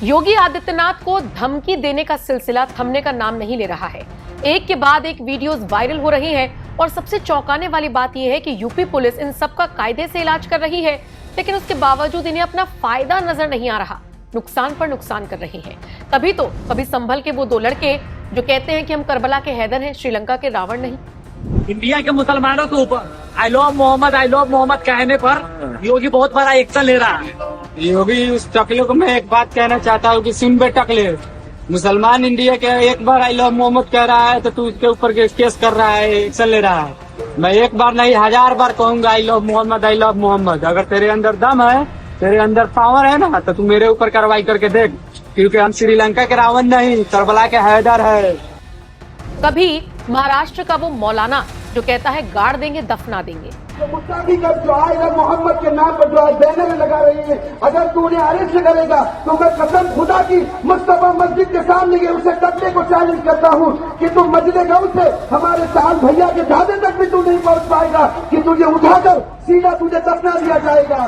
योगी आदित्यनाथ को धमकी देने का सिलसिला थमने का नाम नहीं ले रहा है। एक के बाद एक वीडियोस वायरल हो रही हैं और सबसे चौंकाने वाली बात यह है कि यूपी पुलिस इन सब का कायदे से इलाज कर रही है, लेकिन उसके बावजूद इन्हें अपना फायदा नजर नहीं आ रहा। नुकसान पर नुकसान कर रही हैं। तभी तो कभी संभल के वो दो लड़के जो कहते हैं कि हम करबला के हैदर हैं, श्रीलंका के रावण नहीं। इंडिया के मुसलमानों के ऊपर आई लव मोहम्मद कहने पर योगी बहुत बड़ा एक्शन ले रहा है। योगी उस टकले को मैं एक बात कहना चाहता हूँ कि सुन बे टकले, मुसलमान इंडिया के एक बार आई लव मोहम्मद कह रहा है तो तू उसके ऊपर केस कर रहा है, एक्शन ले रहा है। मैं एक बार नहीं 1000 बार कहूंगा आई लव मोहम्मद। अगर तेरे अंदर दम है, तेरे अंदर पावर है ना, तो तू मेरे ऊपर कार्रवाई करके देख, क्योंकि हम श्रीलंका के रावण नहीं, करबला के हैदर है। कभी महाराष्ट्र का वो मौलाना जो कहता है गाड़ देंगे दफना देंगे, तो मुस्ताफी का जो आएगा मोहम्मद के नाम पर जो आज बैनर लगा रही है, अगर तू उन्हें अरेस्ट करेगा तो मैं कसम खुदा की मुस्तफा मस्जिद के सामने के उसे टकले को चैलेंज करता हूँ कि तू मस्जिद गौ से हमारे साल भैया के ढाबे तक भी तू नहीं पहुँच पाएगा कि तुझे उठाकर सीधा तुझे दफना दिया जाएगा।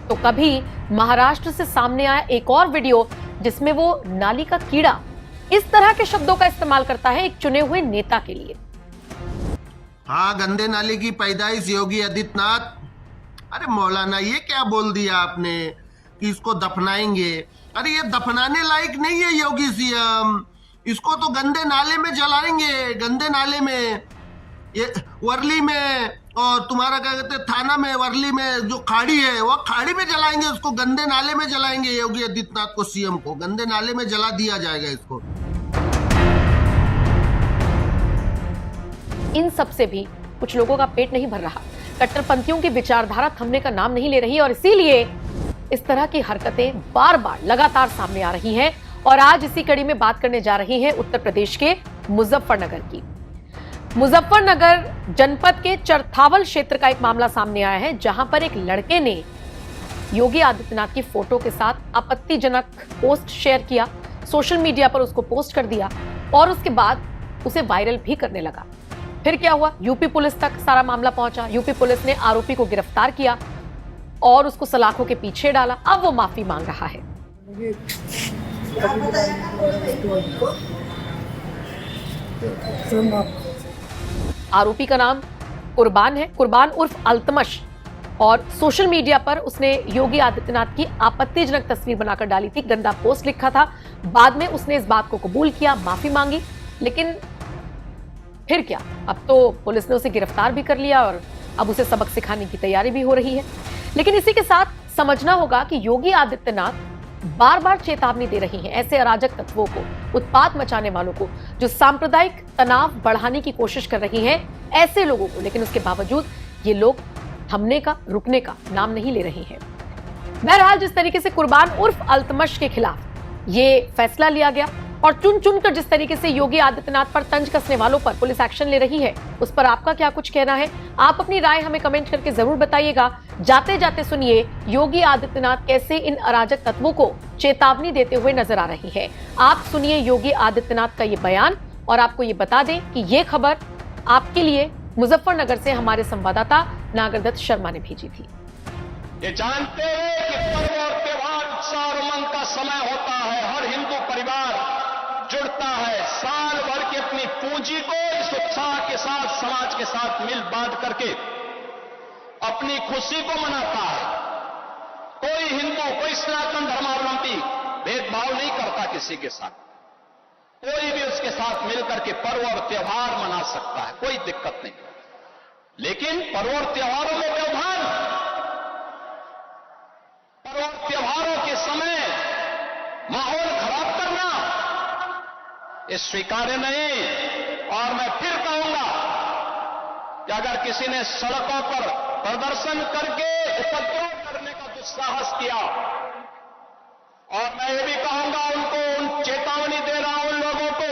तो कभी महाराष्ट्र से सामने आया एक और वीडियो जिसमें वो नाली का कीड़ा इस तरह के शब्दों का इस्तेमाल करता है एक चुने हुए नेता के लिए। हाँ, गंदे नाले की पैदाइश योगी आदित्यनाथ। अरे मौलाना, ये क्या बोल दिया आपने कि इसको दफनाएंगे? अरे ये दफनाने लायक नहीं है योगी सीएम, इसको तो गंदे नाले में जलाएंगे। गंदे नाले में, ये वर्ली में और तुम्हारा क्या कहते हैं थाना में, वर्ली में जो खाड़ी है वो खाड़ी में जलाएंगे उसको, गंदे नाले में जलाएंगे योगी आदित्यनाथ को, सीएम को गंदे नाले में जला दिया जाएगा इसको। इन सब से भी कुछ लोगों का पेट नहीं भर रहा। कट्टरपंथियों की विचारधारा थमने का नाम नहीं ले रही और इसीलिए इस तरह की हरकतें बार बार लगातार सामने आ रही हैं। और आज इसी कड़ी में बात करने जा रही हैं उत्तर प्रदेश के मुजफ्फरनगर की। मुजफ्फरनगर जनपद के चरथावल क्षेत्र का एक मामला सामने आया है, जहां पर एक लड़के ने योगी आदित्यनाथ की फोटो के साथ आपत्तिजनक पोस्ट शेयर किया, सोशल मीडिया पर उसको पोस्ट कर दिया और उसके बाद उसे वायरल भी करने लगा। फिर क्या हुआ, यूपी पुलिस तक सारा मामला पहुंचा। यूपी पुलिस ने आरोपी को गिरफ्तार किया और उसको सलाखों के पीछे डाला। अब वो माफी मांग रहा है। आरोपी का नाम कुर्बान है, कुर्बान उर्फ अल्तमश, और सोशल मीडिया पर उसने योगी आदित्यनाथ की आपत्तिजनक तस्वीर बनाकर डाली थी, गंदा पोस्ट लिखा था। बाद में उसने इस बात को कबूल किया, माफी मांगी, लेकिन फिर क्या, अब तो पुलिस ने उसे गिरफ्तार भी कर लिया और अब उसे सबक सिखाने की तैयारी भी हो रही है। लेकिन इसी के साथ समझना होगा कि योगी आदित्यनाथ बार बार चेतावनी दे रही हैं ऐसे अराजक तत्वों को, उत्पात मचाने वालों को, जो सांप्रदायिक तनाव बढ़ाने की कोशिश कर रही हैं ऐसे लोगों को। लेकिन उसके बावजूद ये लोग थमने का, रुकने का नाम नहीं ले रहे हैं। बहरहाल, जिस तरीके से कुर्बान उर्फ अल्तमश के खिलाफ ये फैसला लिया गया और चुन चुन कर जिस तरीके से योगी आदित्यनाथ पर तंज कसने वालों पर पुलिस एक्शन ले रही है, उस पर आपका क्या कुछ कहना है? आप अपनी राय हमें कमेंट करके जरूर बताइएगा। जाते जाते सुनिए योगी आदित्यनाथ कैसे इन अराजक तत्वों को चेतावनी देते हुए नजर आ रही है। आप सुनिए योगी आदित्यनाथ का ये बयान और आपको ये बता दें कि ये खबर आपके लिए मुजफ्फरनगर से हमारे संवाददाता नागरदत्त शर्मा ने भेजी थी। ये जानते हैं कि पर्व और त्योहार उत्साह और उमंग का समय होता है, हर हिंदू परिवार जुड़ता है, साल भर की अपनी पूंजी को इस उत्साह के साथ समाज के साथ मिल बांट करके अपनी खुशी को मनाता है। कोई हिंदू, कोई सनातन धर्मावलंबी भेदभाव नहीं करता किसी के साथ, कोई भी उसके साथ मिलकर के पर्व और त्योहार मना सकता है, कोई दिक्कत नहीं। लेकिन पर्व और त्योहारों में व्यवधान, पर्व और त्योहारों के समय माहौल खराब करना ये स्वीकार्य नहीं। और मैं फिर कहूंगा कि अगर किसी ने सड़कों पर प्रदर्शन करके उपद्रव करने का दुस्साहस किया, और मैं ये भी कहूंगा उनको, उन चेतावनी दे रहा हूं उन लोगों को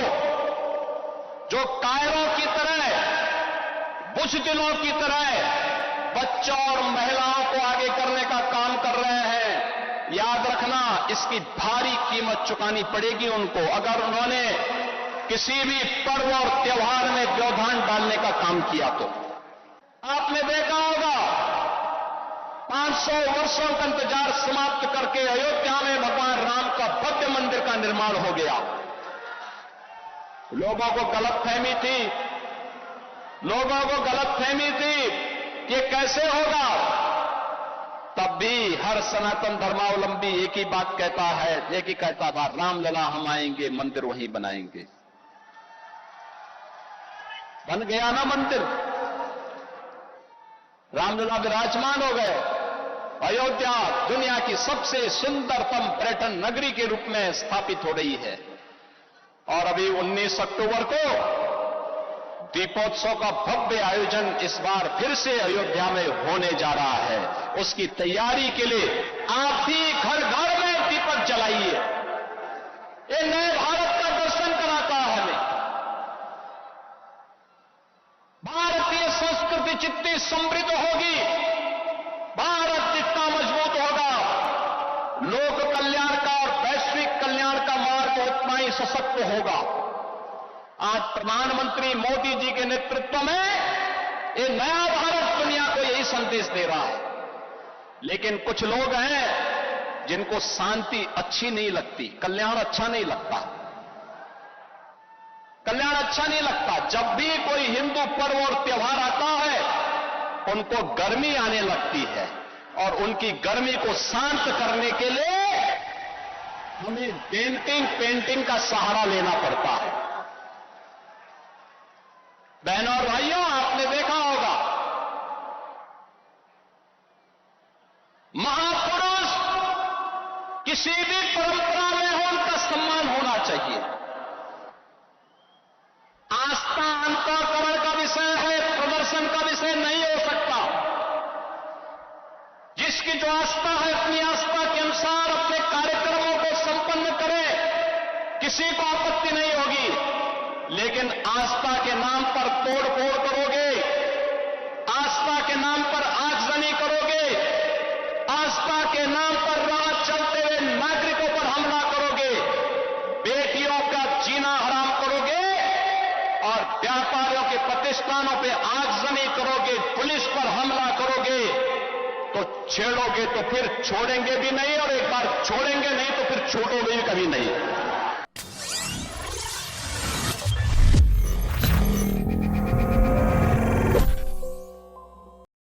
जो कायरों की तरह, बुज़दिलों की तरह बच्चों और महिलाओं को आगे करने का काम कर रहे हैं। याद रखना, इसकी भारी कीमत चुकानी पड़ेगी उनको, अगर उन्होंने किसी भी पर्व और त्योहार में व्यवधान डालने का काम किया। तो आपने देखा होगा 5 100 वर्षों का इंतजार समाप्त करके अयोध्या में भगवान राम का भव्य मंदिर का निर्माण हो गया। लोगों को गलतफहमी थी कि ये कैसे होगा। तब भी हर सनातन धर्मावलंबी एक ही बात कहता है, एक ही कहता था, रामलला हम आएंगे, मंदिर वहीं बनाएंगे। बन गया ना मंदिर, रामलला विराजमान हो गए। अयोध्या दुनिया की सबसे सुंदरतम पर्यटन नगरी के रूप में स्थापित हो रही है। और अभी 19 अक्टूबर को दीपोत्सव का भव्य आयोजन इस बार फिर से अयोध्या में होने जा रहा है। उसकी तैयारी के लिए आप भी घर घर में दीपक जलाइए। ये नए भारत का दर्शन कराता है हमें। भारतीय संस्कृति जितनी समृद्ध होगी, भारत जितना मजबूत होगा, लोक कल्याण का और वैश्विक कल्याण का मार्ग उतना ही सशक्त होगा। आज प्रधानमंत्री मोदी जी के नेतृत्व में ये नया भारत दुनिया को यही संदेश दे रहा है। लेकिन कुछ लोग हैं जिनको शांति अच्छी नहीं लगती, कल्याण अच्छा नहीं लगता। कल्याण अच्छा नहीं लगता। जब भी कोई हिंदू पर्व और त्योहार आता है, उनको गर्मी आने लगती है और उनकी गर्मी को शांत करने के लिए हमें पेंटिंग का सहारा लेना पड़ता है। बहनों और भाइयों, आपने देखा होगा, महापुरुष किसी भी परंपरा में हो, उनका सम्मान होना चाहिए। आस्था अंतःकरण का विषय है, प्रदर्शन का विषय नहीं हो सकता। जिसकी जो आस्था है, अपनी आस्था के अनुसार अपने कार्यक्रमों को संपन्न करे, किसी को आपत्ति नहीं होगी। लेकिन आस्था के नाम पर तोड़-फोड़ करोगे, आस्था के नाम पर आगजनी करोगे, आस्था के नाम पर राह चलते हुए नागरिकों पर हमला करोगे, बेटियों का जीना हराम करोगे और व्यापारियों के प्रतिष्ठानों पे आगजनी करोगे, पुलिस पर हमला करोगे, तो छेड़ोगे तो फिर छोड़ेंगे भी नहीं, और एक बार छोड़ेंगे नहीं तो फिर छोड़ोगे भी कभी नहीं।